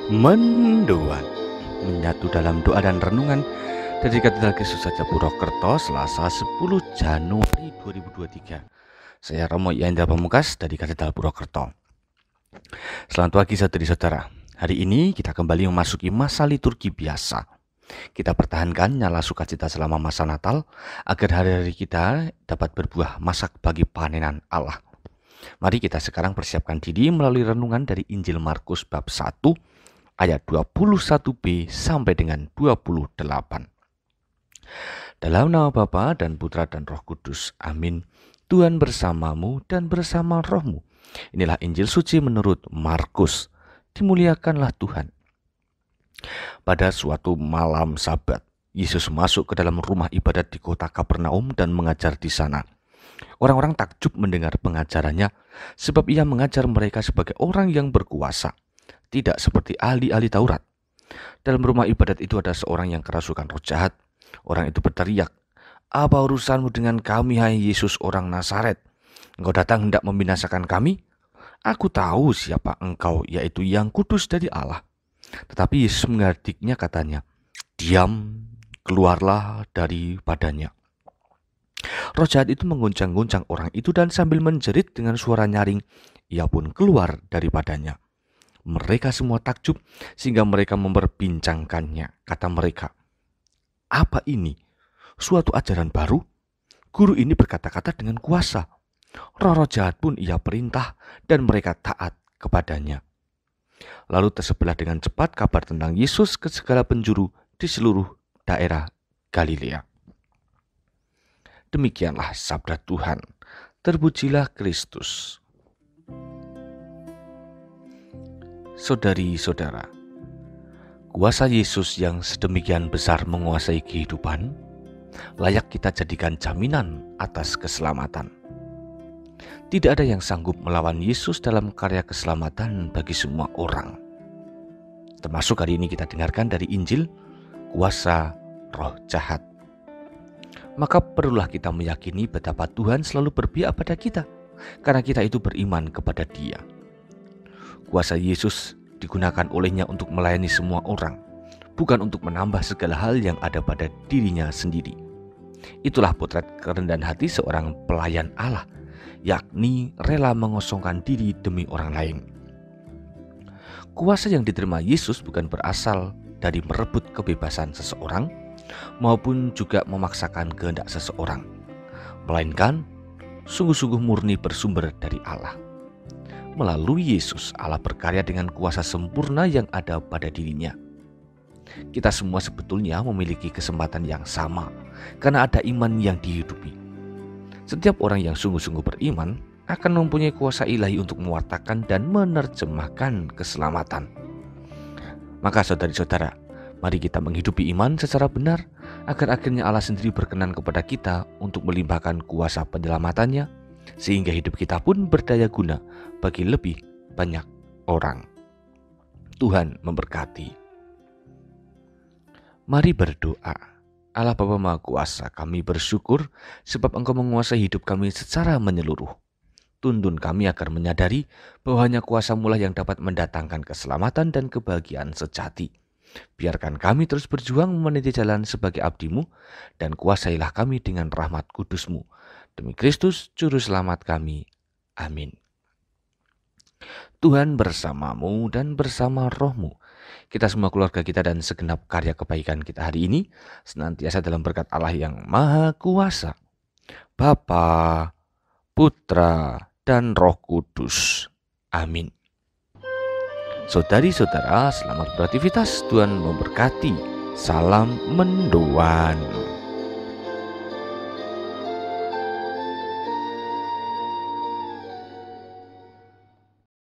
Mendoan menyatu dalam doa dan renungan dari Katedral Kristus Saja Purwokerto, Selasa 10 Januari 2023. Saya Romo Yandra Pamungkas dari Katedral Purwokerto. Selamat pagi saudari-saudara. Hari ini kita kembali memasuki masa liturgi biasa. Kita pertahankan nyala sukacita selama masa Natal agar hari-hari kita dapat berbuah masak bagi panenan Allah. Mari kita sekarang persiapkan diri melalui renungan dari Injil Markus bab 1 ayat 21b sampai dengan 28. Dalam nama Bapa dan Putra dan Roh Kudus. Amin. Tuhan bersamamu dan bersama rohmu. Inilah Injil suci menurut Markus. Dimuliakanlah Tuhan. Pada suatu malam Sabat, Yesus masuk ke dalam rumah ibadat di kota Kapernaum dan mengajar di sana. Orang-orang takjub mendengar pengajarannya, sebab ia mengajar mereka sebagai orang yang berkuasa, tidak seperti ahli-ahli Taurat. Dalam rumah ibadat itu ada seorang yang kerasukan roh jahat. Orang itu berteriak, "Apa urusanmu dengan kami, hai Yesus orang Nazaret? Engkau datang hendak membinasakan kami? Aku tahu siapa engkau, yaitu yang kudus dari Allah." Tetapi Yesus menghardiknya, katanya, "Diam, keluarlah daripadanya." Roh jahat itu mengguncang-guncang orang itu dan sambil menjerit dengan suara nyaring, ia pun keluar daripadanya. Mereka semua takjub sehingga mereka memperbincangkannya. Kata mereka, "Apa ini? Suatu ajaran baru? Guru ini berkata-kata dengan kuasa. Roh-roh jahat pun ia perintah dan mereka taat kepadanya." Lalu tersebarlah dengan cepat kabar tentang Yesus ke segala penjuru di seluruh daerah Galilea. Demikianlah sabda Tuhan. Terpujilah Kristus. Saudari-saudara, kuasa Yesus yang sedemikian besar menguasai kehidupan, layak kita jadikan jaminan atas keselamatan. Tidak ada yang sanggup melawan Yesus dalam karya keselamatan bagi semua orang. Termasuk hari ini kita dengarkan dari Injil, kuasa roh jahat. Maka perlulah kita meyakini betapa Tuhan selalu berpihak pada kita, karena kita itu beriman kepada Dia. Kuasa Yesus digunakan olehnya untuk melayani semua orang, bukan untuk menambah segala hal yang ada pada dirinya sendiri. Itulah potret kerendahan hati seorang pelayan Allah, yakni rela mengosongkan diri demi orang lain. Kuasa yang diterima Yesus bukan berasal dari merebut kebebasan seseorang, maupun juga memaksakan kehendak seseorang, melainkan sungguh-sungguh murni bersumber dari Allah. Melalui Yesus, Allah berkarya dengan kuasa sempurna yang ada pada dirinya. Kita semua sebetulnya memiliki kesempatan yang sama, karena ada iman yang dihidupi. Setiap orang yang sungguh-sungguh beriman akan mempunyai kuasa ilahi untuk mewartakan dan menerjemahkan keselamatan. Maka saudari-saudara, mari kita menghidupi iman secara benar, agar akhirnya Allah sendiri berkenan kepada kita untuk melimpahkan kuasa penyelamatannya, sehingga hidup kita pun berdaya guna bagi lebih banyak orang. Tuhan memberkati. Mari berdoa. Allah Bapa Maha Kuasa, kami bersyukur sebab Engkau menguasai hidup kami secara menyeluruh. Tuntun kami agar menyadari bahwa hanya kuasa-Mu lah yang dapat mendatangkan keselamatan dan kebahagiaan sejati. Biarkan kami terus berjuang meniti jalan sebagai abdi-Mu, dan kuasailah kami dengan rahmat kudus-Mu. Demi Kristus, Juru Selamat kami. Amin. Tuhan bersamamu dan bersama rohmu. Kita semua, keluarga kita, dan segenap karya kebaikan kita hari ini senantiasa dalam berkat Allah yang Maha Kuasa, Bapa, Putra, dan Roh Kudus. Amin. Saudari-saudara, selamat beraktivitas. Tuhan memberkati. Salam mendoan.